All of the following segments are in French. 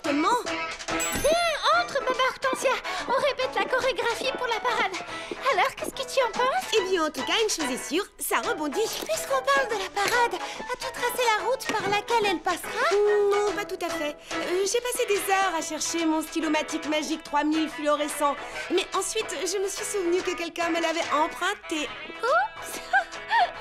comportement. Viens, entre, Baba Hortensia. On répète la chorégraphie pour la parade. Alors, qu'est-ce que tu en penses? Eh bien, en tout cas, une chose est sûre, ça rebondit. Puisqu'on parle de la parade, as-tu tracé la route par laquelle elle passera? Non, pas tout à fait. J'ai passé des heures à chercher mon stylomatique magique 3000 fluorescent. Mais ensuite, je me suis souvenu que quelqu'un me l'avait emprunté. Oups!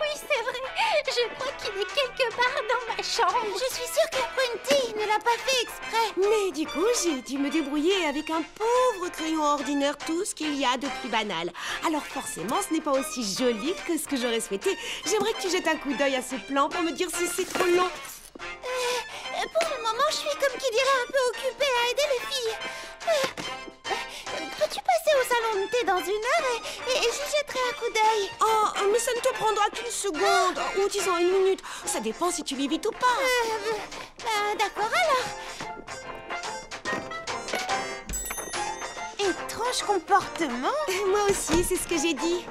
Oui, c'est vrai. Je crois qu'il est quelque part dans ma chambre. Je suis sûre que Prunty ne l'a pas fait exprès. Mais du coup, j'ai dû me débrouiller avec un pauvre crayon ordinaire, tout ce qu'il y a de plus banal. Alors forcément, ce n'est pas aussi joli que ce que j'aurais souhaité. J'aimerais que tu jettes un coup d'œil à ce plan pour me dire si c'est trop long. Pour le moment, je suis comme qui dirait un peu occupée à aider les filles. Peux-tu passer au salon de thé dans 1 heure et j'y jetterai un coup d'œil? Oh, mais ça ne te prendra qu'une seconde, ou disons 1 minute. Ça dépend si tu vis vite ou pas. D'accord alors. Étrange comportement. Moi aussi, c'est ce que j'ai dit.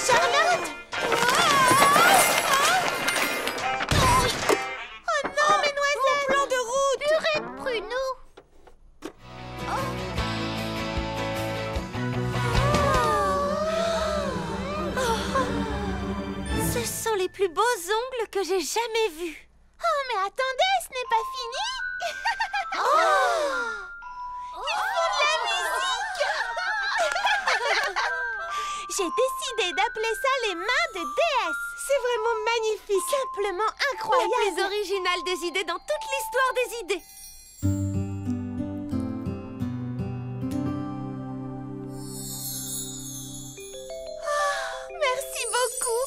Charlotte! Oh non, mesdemoiselles! Mon plan de route! Purée de pruneaux! Ce sont les plus beaux ongles que j'ai jamais vus. Oh, mais attendez, ce n'est pas fini! Ils font de la musique! J'ai décidé d'appeler ça les mains de déesse. C'est vraiment magnifique! Simplement incroyable. La plus originale des idées dans toute l'histoire des idées. Merci beaucoup!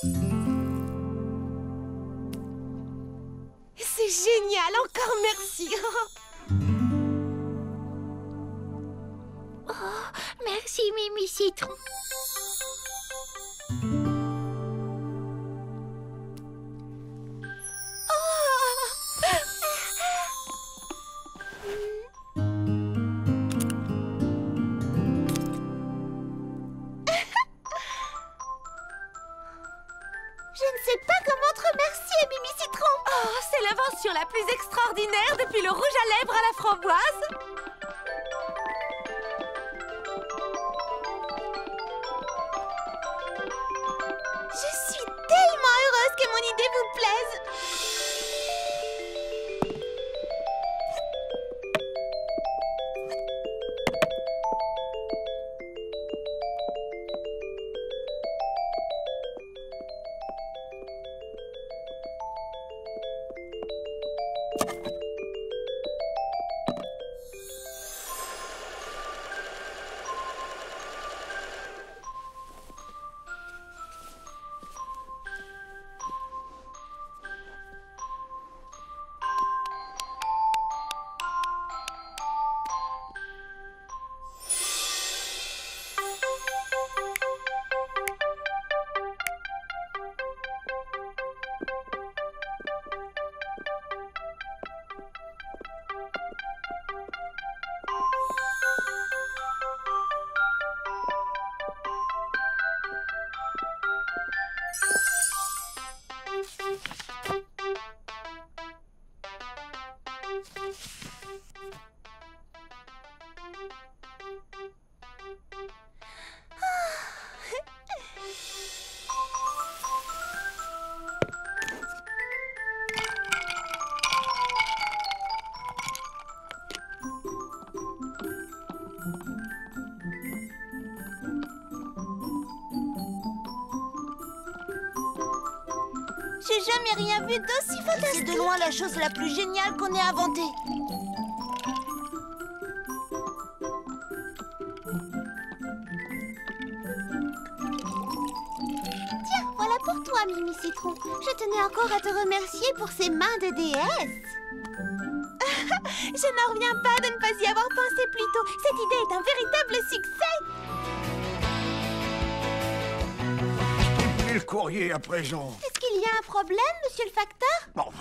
C'est génial! Encore merci! Oh, merci Mimi Citron. Je ne sais pas comment te remercier, Mimi Citron. Oh, c'est l'invention la plus extraordinaire depuis le rouge à lèvres à la framboise. Je suis tellement heureuse que mon idée vous plaise. J'ai jamais rien vu d'aussi fantastique. C'est de loin la chose la plus géniale qu'on ait inventée. Tiens, voilà pour toi, Mimi Citron. Je tenais encore à te remercier pour ces mains de déesse. Je n'en reviens pas de ne pas y avoir pensé plus tôt. Cette idée est un véritable succès. Le courrier à présent. Est-ce qu'il y a un problème, monsieur le facteur? Bon,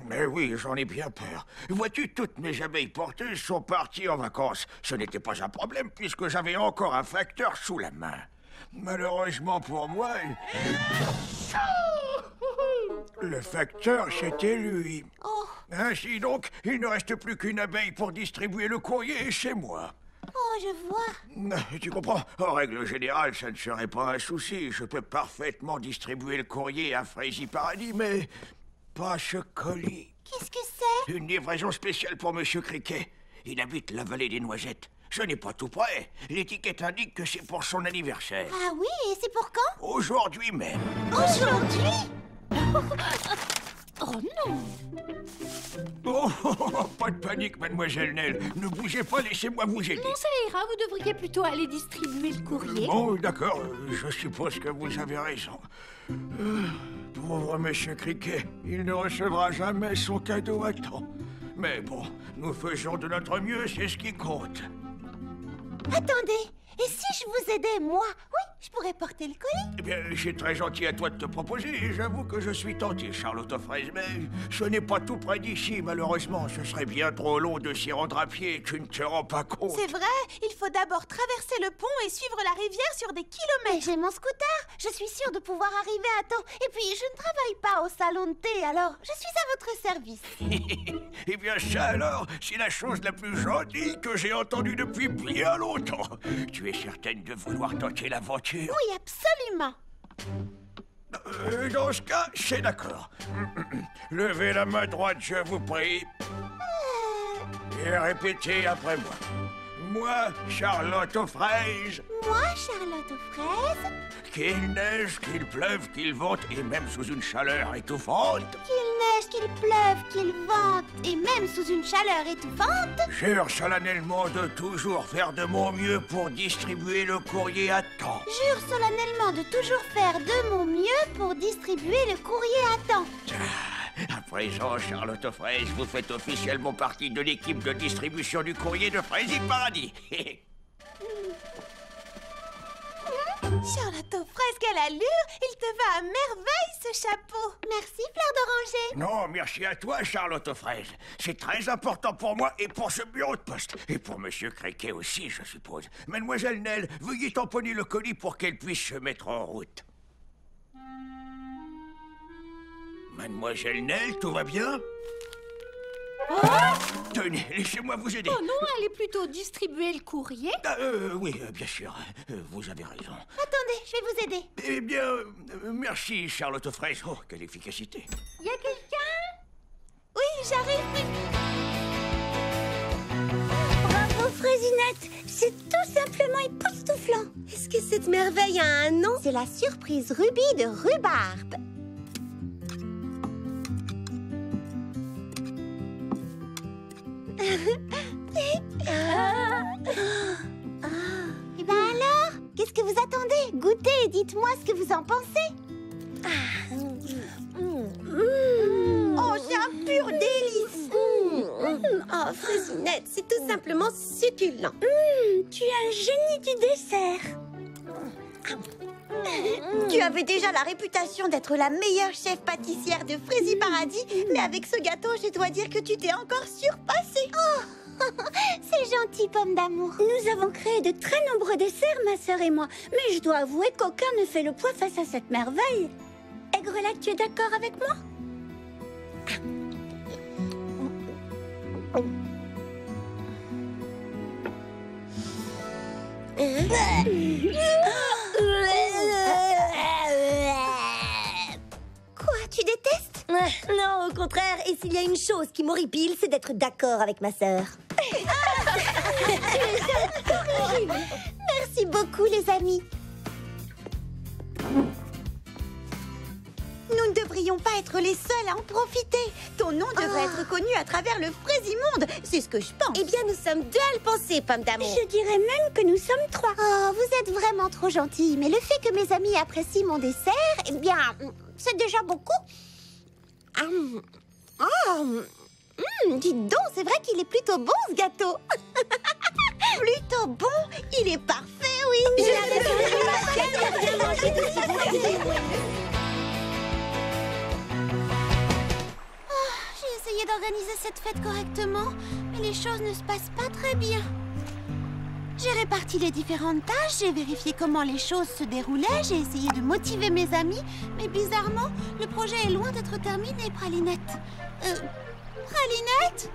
mais oui, j'en ai bien peur. Vois-tu, toutes mes abeilles porteuses sont parties en vacances. Ce n'était pas un problème puisque j'avais encore un facteur sous la main. Malheureusement pour moi, Le facteur, c'était lui. Oh, Ainsi donc, il ne reste plus qu'une abeille pour distribuer le courrier chez moi. oh, je vois. Tu comprends? En règle générale, ça ne serait pas un souci. Je peux parfaitement distribuer le courrier à Frézy Paradis, mais pas ce colis. Qu'est-ce que c'est? Une livraison spéciale pour Monsieur Criquet. Il habite la vallée des Noisettes. Ce n'est pas tout près. L'étiquette indique que c'est pour son anniversaire. Ah oui, et c'est pour quand? Aujourd'hui même. Aujourd'hui? Oh non! Oh, pas de panique, mademoiselle Nell. Ne bougez pas, laissez-moi vous aider. Non, ça ira, vous devriez plutôt aller distribuer le courrier. Bon, d'accord, je suppose que vous avez raison. Pauvre Monsieur Criquet, il ne recevra jamais son cadeau à temps. Mais bon, nous faisons de notre mieux, c'est ce qui compte. Attendez, et si je vous aidais, moi? Oui, je pourrais porter le colis. Eh bien, c'est très gentil à toi de te proposer, et j'avoue que je suis tenté, Charlotte aux fraises, mais ce n'est pas tout près d'ici, malheureusement. Ce serait bien trop long de s'y rendre à pied, tu ne te rends pas compte. C'est vrai, il faut d'abord traverser le pont et suivre la rivière sur des Mais kilomètres. j'ai mon scooter, je suis sûre de pouvoir arriver à temps. Et puis, je ne travaille pas au salon de thé, alors je suis à votre service. Eh bien, ça alors, c'est la chose la plus gentille que j'ai entendue depuis bien longtemps. Tu es certaine de vouloir tenter l'aventure? Oui, absolument. Dans ce cas, c'est d'accord. Levez la main droite, je vous prie. Et répétez après moi. Moi, Charlotte aux fraises, Moi, Charlotte aux fraises, qu'il neige, qu'il pleuve, qu'il vente, et même sous une chaleur étouffante, qu'il neige, qu'il pleuve, qu'il vente, et même sous une chaleur étouffante, jure solennellement de toujours faire de mon mieux pour distribuer le courrier à temps. jure solennellement de toujours faire de mon mieux pour distribuer le courrier à temps. À présent, Charlotte aux fraises, vous faites officiellement partie de l'équipe de distribution du courrier de Frézy Paradis. Charlotte aux fraises, quelle allure! Il te va à merveille, ce chapeau! Merci, Fleur d'Oranger. Non, merci à toi, Charlotte aux fraises. C'est très important pour moi et pour ce bureau de poste. Et pour Monsieur Criquet aussi, je suppose. Mademoiselle Nell, veuillez tamponner le colis pour qu'elle puisse se mettre en route. Mademoiselle Nell, tout va bien? Tenez, laissez-moi vous aider. Oh non, allez plutôt distribuer le courrier. Oui, bien sûr. Vous avez raison. Attendez, je vais vous aider. Eh bien, merci, Charlotte aux fraises. Oh, quelle efficacité. Y a quelqu'un? Oui, j'arrive. Bravo, Fraisinette. C'est tout simplement époustouflant. Est-ce que cette merveille a un nom? C'est la surprise rubis de rhubarbe. Et ben alors, qu'est-ce que vous attendez? Goûtez et dites-moi ce que vous en pensez. Oh, c'est un pur délice. Oh, Fraisinette, c'est tout simplement succulent. Tu es un génie du dessert. Tu avais déjà la réputation d'être la meilleure chef pâtissière de Frézy Paradis, mais avec ce gâteau, je dois dire que tu t'es encore surpassée. Oh, c'est gentil, pomme d'amour. Nous avons créé de très nombreux desserts, ma sœur et moi, mais je dois avouer qu'aucun ne fait le poids face à cette merveille. Aigrelac, tu es d'accord avec moi? Quoi, tu détestes? Non, au contraire, et s'il y a une chose qui m'horripile, c'est d'être d'accord avec ma sœur. Merci beaucoup, les amis. Nous ne devrions pas être les seuls à en profiter. Ton nom devrait être connu à travers le Frézimonde. C'est ce que je pense. Eh bien, nous sommes deux à le penser, pomme d'amour. Je dirais même que nous sommes trois. Oh, vous êtes vraiment trop gentils. Mais le fait que mes amis apprécient mon dessert, eh bien, c'est déjà beaucoup. Dites donc, c'est vrai qu'il est plutôt bon, ce gâteau. Plutôt bon? Il est parfait, oui. J'ai essayé d'organiser cette fête correctement, mais les choses ne se passent pas très bien. J'ai réparti les différentes tâches, j'ai vérifié comment les choses se déroulaient, j'ai essayé de motiver mes amis, mais bizarrement, le projet est loin d'être terminé, Pralinette. Pralinette?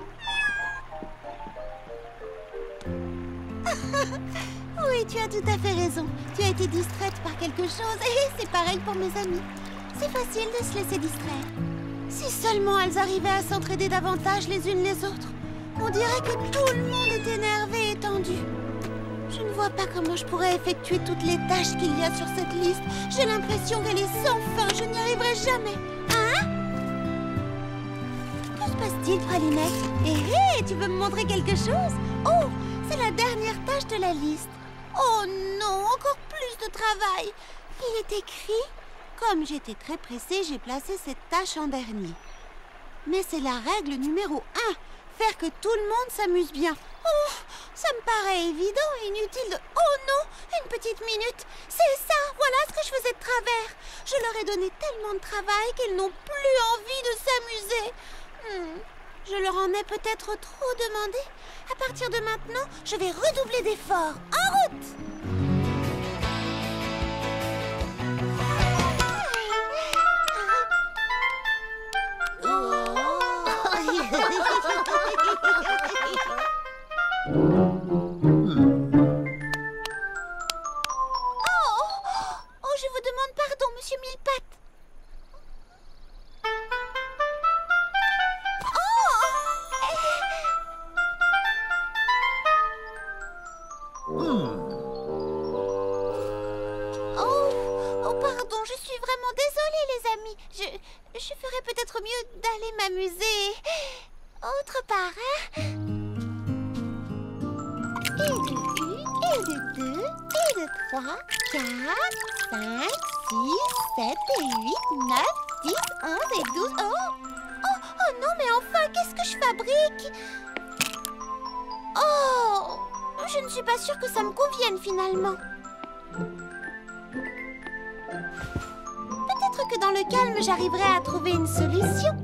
Oui, tu as tout à fait raison. Tu as été distraite par quelque chose, et c'est pareil pour mes amis. C'est facile de se laisser distraire. Si seulement elles arrivaient à s'entraider davantage les unes les autres. On dirait que tout le monde est énervé et tendu. Je ne vois pas comment je pourrais effectuer toutes les tâches qu'il y a sur cette liste. J'ai l'impression qu'elle est sans fin. Je n'y arriverai jamais. Hein? Que se passe-t-il, Pralinette? Hé, tu veux me montrer quelque chose? Oh, c'est la dernière tâche de la liste. Oh non, encore plus de travail. Il est écrit... Comme j'étais très pressée, j'ai placé cette tâche en dernier. Mais c'est la règle numéro 1. Faire que tout le monde s'amuse bien. Oh, ça me paraît évident et inutile de... Oh non, une petite minute. C'est ça, voilà ce que je faisais de travers. Je leur ai donné tellement de travail qu'ils n'ont plus envie de s'amuser. Je leur en ai peut-être trop demandé. À partir de maintenant, je vais redoubler d'efforts. En route! Oh, je vous demande pardon, Monsieur Millepattes. Oh, pardon, je suis vraiment désolée, les amis. Je ferais peut-être mieux d'aller m'amuser autre part, hein? Et de 1, et de 2, et de 3, 4, 5, 6, 7 et 8, 9, 10, 11 et 12. Oh non, mais enfin, qu'est-ce que je fabrique? Oh, je ne suis pas sûre que ça me convienne finalement. Peut-être que dans le calme, j'arriverai à trouver une solution.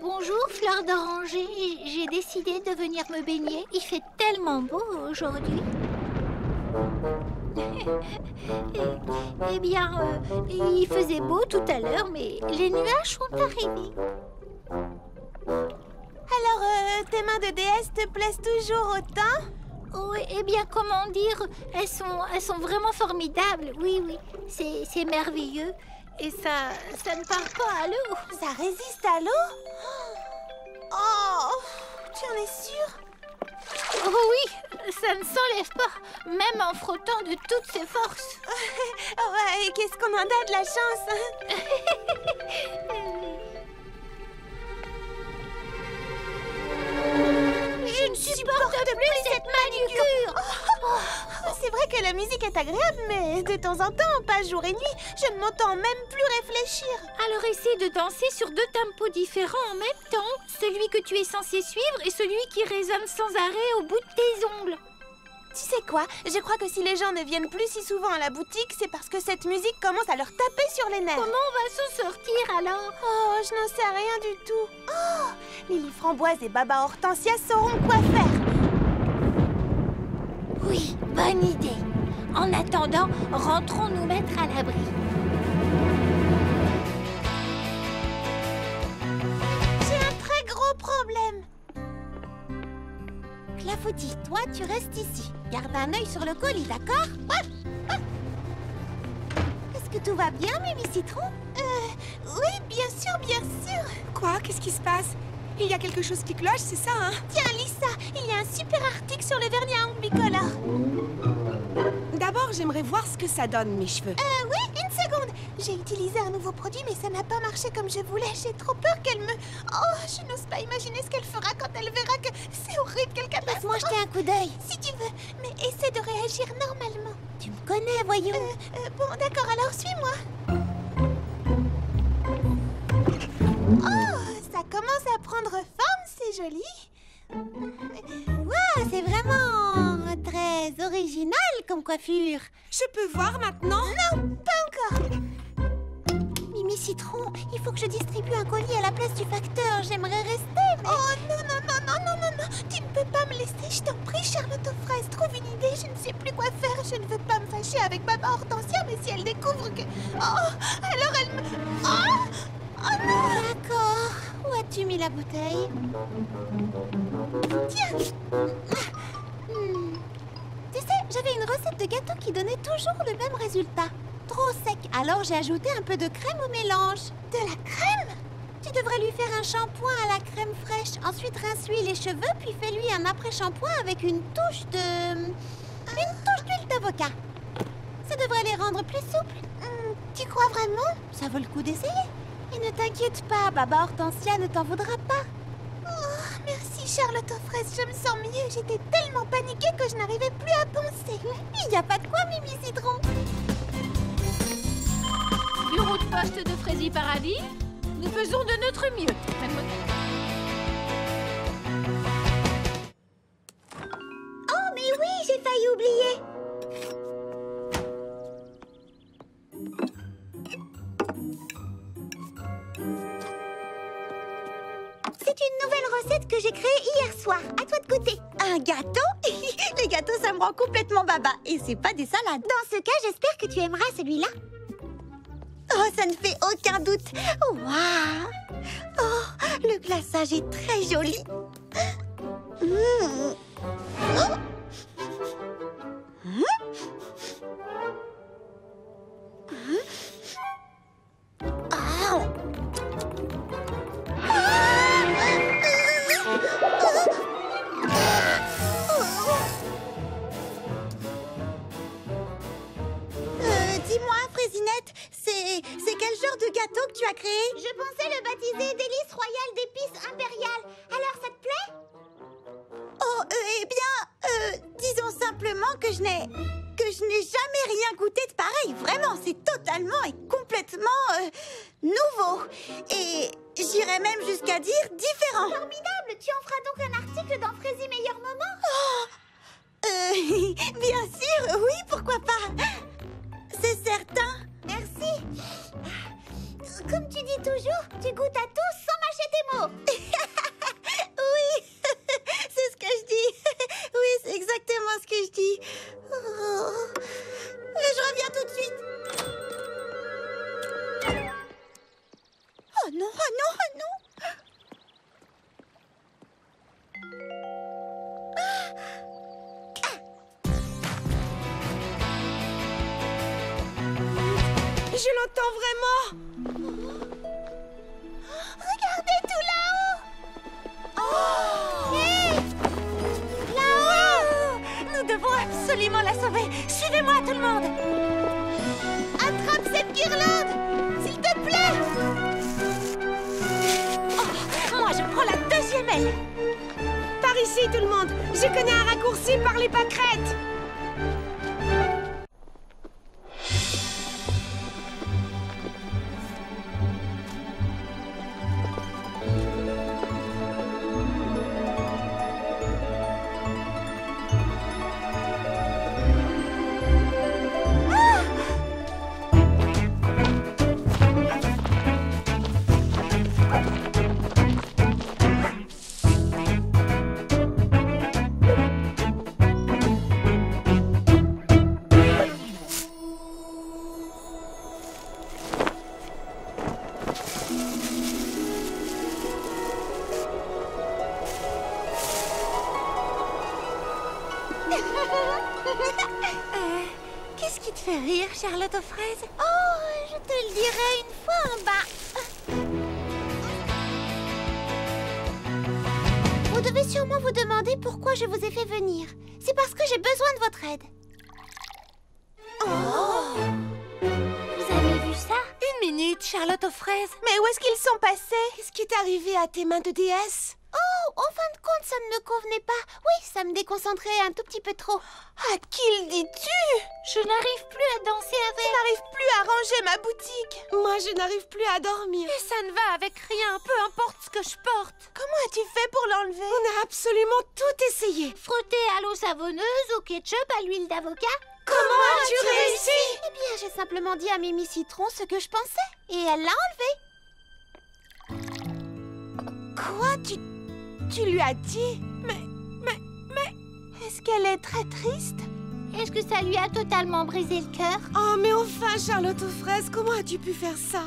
Bonjour, fleur d'oranger. J'ai décidé de venir me baigner. Il fait tellement beau aujourd'hui. Eh bien, il faisait beau tout à l'heure, mais les nuages sont arrivés. Alors, tes mains de déesse te plaisent toujours autant? Oh, eh bien, comment dire, elles sont vraiment formidables. Oui, c'est merveilleux. Et ça ne part pas à l'eau. Ça résiste à l'eau? Oh, tu en es sûre? Oh oui, ça ne s'enlève pas, même en frottant de toutes ses forces. Oh ouais, qu'est-ce qu'on en a de la chance, hein? Je ne supporte plus cette manucure. C'est vrai que la musique est agréable, mais de temps en temps, pas jour et nuit, je ne m'entends même plus réfléchir. Alors essaie de danser sur 2 tempos différents en même temps. Celui que tu es censé suivre et celui qui résonne sans arrêt au bout de tes ongles. Tu sais quoi? Je crois que si les gens ne viennent plus si souvent à la boutique, c'est parce que cette musique commence à leur taper sur les nerfs. Comment on va s'en sortir alors? Oh, je n'en sais rien du tout. Oh, Lily Framboise et Baba Hortensia sauront quoi faire. Oui, bonne idée. En attendant, rentrons nous mettre à l'abri. J'ai un très gros problème. Clafoutis, toi, tu restes ici. Garde un œil sur le colis, d'accord? Est-ce que tout va bien, Mimi Citron? Oui, bien sûr, bien sûr. Quoi? Qu'est-ce qui se passe? Il y a quelque chose qui cloche, c'est ça, hein? Tiens, Lisa, il y a un super article sur le vernis à ongles bicolores. D'abord, j'aimerais voir ce que ça donne, mes cheveux. Oui, une seconde. J'ai utilisé un nouveau produit, mais ça n'a pas marché comme je voulais. J'ai trop peur qu'elle me... Oh, je n'ose pas imaginer ce qu'elle fera quand elle verra que c'est horrible, quelle catastrophe. Laisse-moi jeter un coup d'œil. Si tu veux, mais essaie de réagir normalement. Tu me connais, voyons. Bon, d'accord, alors suis-moi. Ça commence à prendre forme, c'est joli. Waouh, c'est vraiment très original comme coiffure. Je peux voir maintenant? Non, pas encore. Mimi Citron, il faut que je distribue un colis à la place du facteur. J'aimerais rester, mais... Oh non, non, non, non, non, non, non. Tu ne peux pas me laisser, je t'en prie, Charlotte aux fraises. Trouve une idée, je ne sais plus quoi faire. Je ne veux pas me fâcher avec Maman Hortensia, mais si elle découvre que... Oh, alors elle me... Oh, oh non. D'accord. Où as-tu mis la bouteille? Tiens. Tu sais, j'avais une recette de gâteau qui donnait toujours le même résultat. Trop sec, alors j'ai ajouté un peu de crème au mélange. De la crème? Tu devrais lui faire un shampoing à la crème fraîche. Ensuite, rince-lui les cheveux, puis fais-lui un après-shampoing avec une touche d'huile d'avocat. Ça devrait les rendre plus souples. Tu crois vraiment? Ça vaut le coup d'essayer. Et ne t'inquiète pas, Baba Hortensia ne t'en voudra pas. Oh, merci Charlotte aux fraises, je me sens mieux. J'étais tellement paniquée que je n'arrivais plus à penser. Il n'y a pas de quoi, Mimi Citron. Bureau de poste de Frézy Paradis, nous faisons de notre mieux. Oh, mais oui, j'ai failli oublier. C'est une nouvelle recette que j'ai créée hier soir. À toi de goûter. Un gâteau? Les gâteaux, ça me rend complètement baba. Et c'est pas des salades. Dans ce cas, j'espère que tu aimeras celui-là. Oh, ça ne fait aucun doute. Waouh! Oh, le glaçage est très joli. Oh. Dis-moi, Frésinette, c'est quel genre de gâteau que tu as créé? Je pensais le baptiser délice royale d'épices impériales. Alors, ça te plaît? Oh, eh bien, disons simplement que je n'ai jamais rien goûté de pareil. Vraiment, c'est totalement et complètement nouveau. Et j'irais même jusqu'à dire différent. Formidable! Tu en feras donc un article dans Frézy Meilleur Moment? Bien sûr, oui, pourquoi pas? C'est certain. Merci. Comme tu dis toujours, tu goûtes à tout sans mâcher tes mots. Oui, c'est ce que je dis. Oui, c'est exactement ce que je dis. Oh. Je reviens tout de suite. Oh non, oh non, oh non. Je l'entends vraiment. Regardez tout là-haut. Oh. Hé! Là-haut! Nous devons absolument la sauver. Suivez-moi, tout le monde. Attrape cette guirlande, s'il te plaît. Oh, moi, je prends la deuxième aile. Par ici, tout le monde. Je connais un raccourci par les pâquerettes. Qu'est-ce qui te fait rire, Charlotte aux fraises? Oh, je te le dirai une fois en bas. Vous devez sûrement vous demander pourquoi je vous ai fait venir. C'est parce que j'ai besoin de votre aide. Oh! Vous avez vu ça? Une minute, Charlotte aux fraises. Mais où est-ce qu'ils sont passés? Qu'est-ce qui est arrivé à tes mains de déesse? Oh, en fin de compte, ça ne me convenait pas. Oui, ça me déconcentrait un tout petit peu trop. À qui le dis-tu? Je n'arrive plus à danser Je avec. n'arrive plus à ranger ma boutique. Moi, je n'arrive plus à dormir. Et ça ne va avec rien, peu importe ce que je porte. Comment as-tu fait pour l'enlever? On a absolument tout essayé. Frotter à l'eau savonneuse, au ketchup, à l'huile d'avocat. Comment as-tu réussi? Eh bien, j'ai simplement dit à Mimi Citron ce que je pensais. Et elle l'a enlevé. Quoi? Tu lui as dit? Mais... Est-ce qu'elle est très triste? Est-ce que ça lui a totalement brisé le cœur? Oh, mais enfin, Charlotte aux fraises, comment as-tu pu faire ça?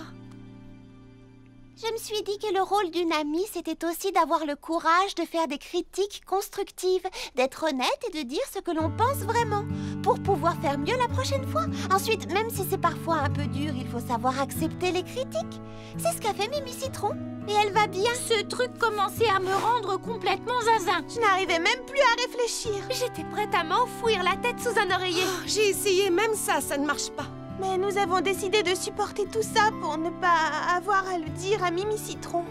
Je me suis dit que le rôle d'une amie, c'était aussi d'avoir le courage de faire des critiques constructives, d'être honnête et de dire ce que l'on pense vraiment, pour pouvoir faire mieux la prochaine fois. Ensuite, même si c'est parfois un peu dur, il faut savoir accepter les critiques. C'est ce qu'a fait Mimi Citron. Et elle va bien. Ce truc commençait à me rendre complètement zinzin. Je n'arrivais même plus à réfléchir. J'étais prête à m'enfouir la tête sous un oreiller. Oh, j'ai essayé, même ça ne marche pas. Mais nous avons décidé de supporter tout ça pour ne pas avoir à le dire à Mimi Citron.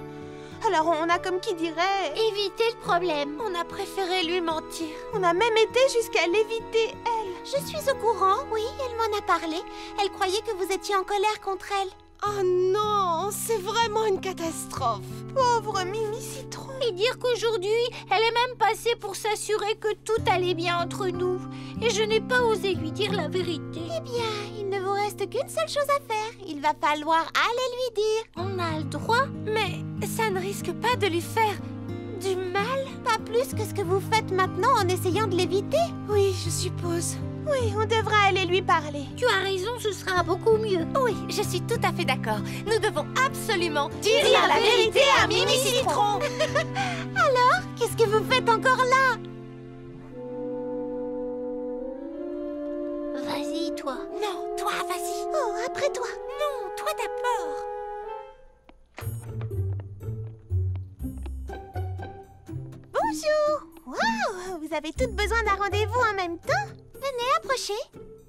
Alors on a, comme qui dirait... Éviter le problème. On a préféré lui mentir. On a même été jusqu'à l'éviter, elle. Je suis au courant, oui, elle m'en a parlé. Elle croyait que vous étiez en colère contre elle. Oh non, c'est vraiment une catastrophe. Pauvre Mimi Citron. Et dire qu'aujourd'hui, elle est même passée pour s'assurer que tout allait bien entre nous. Et je n'ai pas osé lui dire la vérité. Eh bien, il ne vous reste qu'une seule chose à faire. Il va falloir aller lui dire. On a le droit? Mais ça ne risque pas de lui faire du mal? Pas plus que ce que vous faites maintenant en essayant de l'éviter. Oui, je suppose. Oui, on devra aller lui parler. Tu as raison, ce sera beaucoup mieux. Oui, je suis tout à fait d'accord. Nous devons absolument dire la vérité à Mimi Citron. Alors, qu'est-ce que vous faites encore là? Vas-y, toi. Non, toi, vas-y. Oh, après toi. Non, toi d'abord. Bonjour. Waouh, vous avez toutes besoin d'un rendez-vous en même temps? Venez, approchez.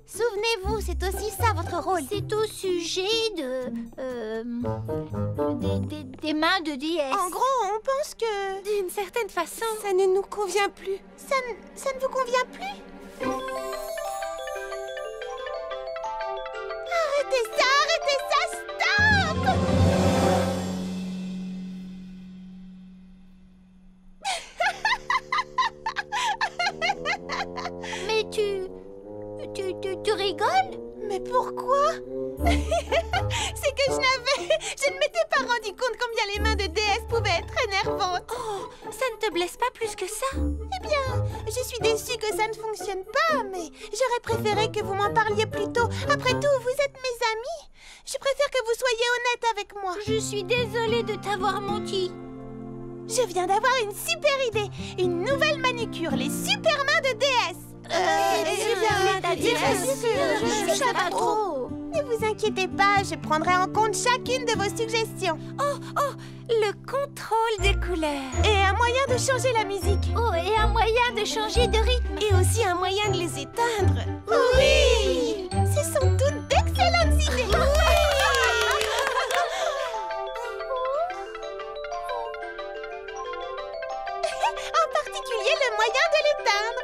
Souvenez-vous, c'est aussi ça votre rôle. C'est au sujet des mains de déesse. En gros, on pense que, d'une certaine façon, Ça ne nous convient plus. ça ne vous convient plus? Arrêtez ça, stop! Mais tu rigoles? Mais pourquoi? C'est que je ne m'étais pas rendu compte combien les mains de déesse pouvaient être énervantes. Oh, ça ne te blesse pas plus que ça? Eh bien, je suis déçue que ça ne fonctionne pas, mais j'aurais préféré que vous m'en parliez plus tôt. Après tout, vous êtes mes amis. Je préfère que vous soyez honnête avec moi. Je suis désolée de t'avoir menti. Je viens d'avoir une super idée. Une nouvelle manucure, les super mains de déesse. Je sais pas trop. Ne vous inquiétez pas, je prendrai en compte chacune de vos suggestions. Oh, le contrôle des couleurs. Et un moyen de changer la musique. Oh, et un moyen de changer de rythme. Et aussi un moyen de les éteindre. Oui! Ce sont toutes d'excellentes idées. En particulier le moyen de l'éteindre.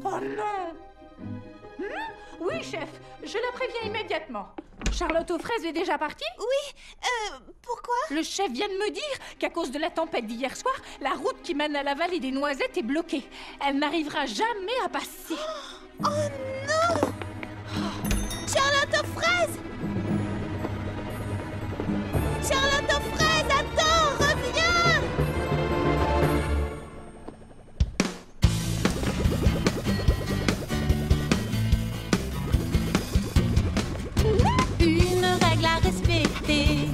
Oh non! Oui, chef, je la préviens immédiatement. Charlotte aux fraises est déjà partie? Oui, pourquoi? Le chef vient de me dire qu'à cause de la tempête d'hier soir, la route qui mène à la vallée des Noisettes est bloquée. Elle n'arrivera jamais à passer. Oh non! Charlotte aux fraises! Charlotte aux fraises, attends, reviens! Une règle à respecter,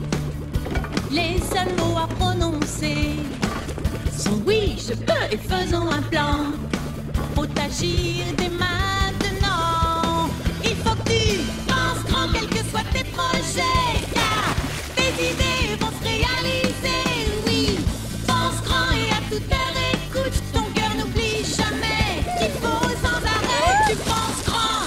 les seuls mots à prononcer sont oui, je peux et faisons un plan. Faut agir dès maintenant. Il faut que tu penses grand, quels que soient tes projets. Car tes idées vont se réaliser. Oui, pense grand et à toute heure écoute. Ton cœur n'oublie jamais qu'il faut sans arrêt. Tu penses grand.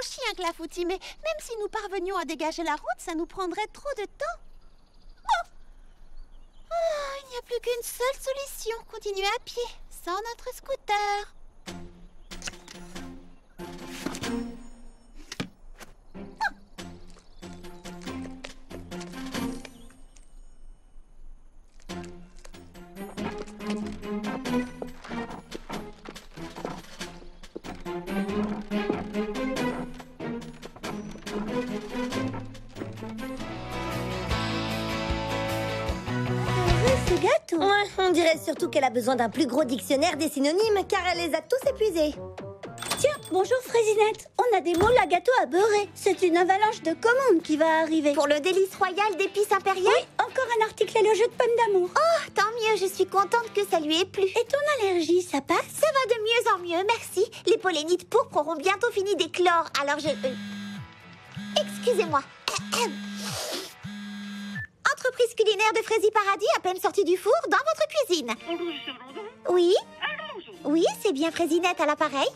chien, Clafoutis, mais même si nous parvenions à dégager la route, ça nous prendrait trop de temps. Oh, il n'y a plus qu'une seule solution, continuer à pied, sans notre scooter. Ouais, on dirait surtout qu'elle a besoin d'un plus gros dictionnaire des synonymes, car elle les a tous épuisés. Tiens, bonjour Frésinette. On a des moules à gâteau à beurrer. C'est une avalanche de commandes qui va arriver. Pour le délice royal d'épices impériales? Oui, encore un article et le jeu de pommes d'amour. Oh, tant mieux, je suis contente que ça lui ait plu. Et ton allergie, ça passe? Ça va de mieux en mieux, merci. Les pollinites pourpres auront bientôt fini d'éclore, alors je... Excusez-moi. Entreprise culinaire de Frésie Paradis, à peine sortie du four, dans votre cuisine. Oui? Oui, c'est bien Frésinette à l'appareil.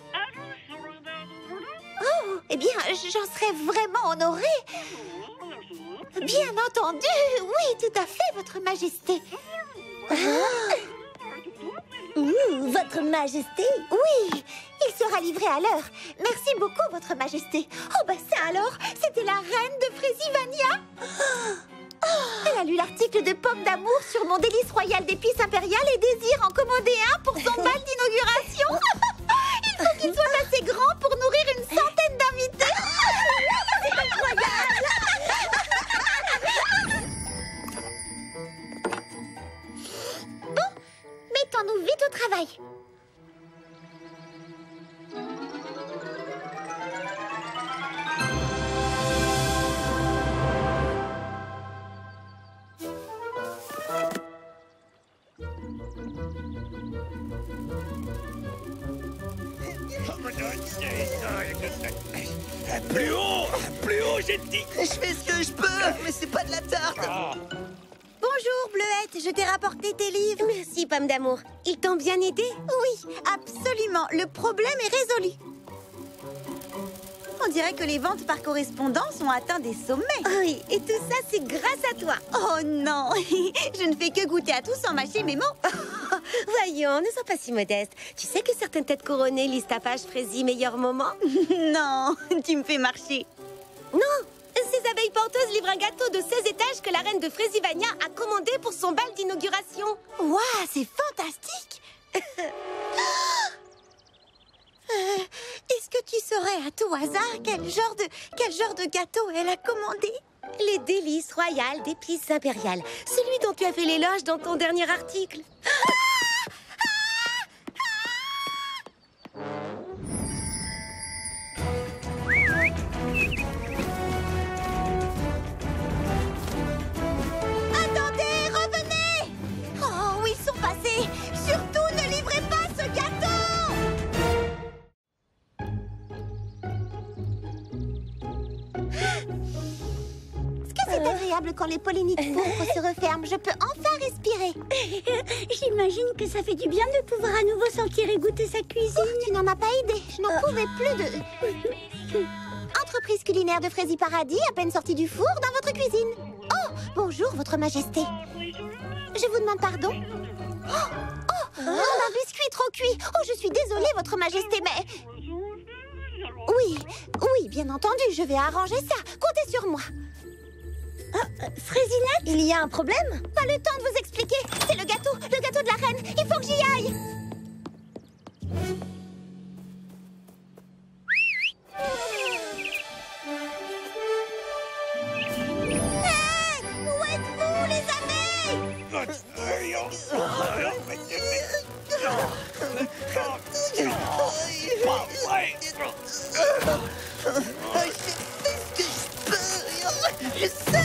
Oh, eh bien, j'en serais vraiment honorée. Bien entendu, oui, tout à fait, votre majesté. Votre majesté? Oui, il sera livré à l'heure. Merci beaucoup, votre majesté. Oh, bah ça alors, c'était la reine de Frésivania. Elle a lu l'article de Pommes d'amour sur mon délice royal d'épices impériales et désire en commander un pour son bal d'inauguration. Il faut qu'il soit assez grand pour nourrir une centaine d'invités. C'est incroyable. Bon, mettons-nous vite au travail. Plus haut, j'ai dit. Je fais ce que je peux, mais c'est pas de la tarte. Bonjour, Bleuette, je t'ai rapporté tes livres. Merci, Pomme d'amour. Ils t'ont bien aidé? Oui, absolument. Le problème est résolu. On dirait que les ventes par correspondance ont atteint des sommets. Oui, et tout ça, c'est grâce à toi. Oh non, je ne fais que goûter à tout sans mâcher mes mots. Voyons, ne sois pas si modeste. Tu sais que certaines têtes couronnées lisent ta page Frésie meilleur moment? Non, tu me fais marcher. Non, ces abeilles porteuses livrent un gâteau de 16 étages que la reine de Frésivania a commandé pour son bal d'inauguration. Waouh, c'est fantastique. Est-ce que tu saurais à tout hasard quel genre de gâteau elle a commandé? Les délices royales d'épices impériales. Celui dont tu as fait l'éloge dans ton dernier article. Attendez, revenez! Oh, où ils sont passés? Surtout ne livrez pas ce gâteau! C'est agréable quand les pollinites pourpres se referment. Je peux enfin respirer. J'imagine que ça fait du bien de pouvoir à nouveau sentir et goûter sa cuisine. Oh, tu n'en as pas idée. Je n'en pouvais plus de... Entreprise culinaire de Frésie Paradis, à peine sortie du four, dans votre cuisine. Oh, bonjour, votre majesté. Je vous demande pardon. Un biscuit trop cuit. Oh, je suis désolée, votre majesté, mais... Oui, bien entendu, je vais arranger ça. Comptez sur moi. Frésinette, il y a un problème? Pas le temps de vous expliquer. C'est le gâteau de la reine. Il faut que j'y aille. Hey, où êtes-vous, les abeilles? Je sais.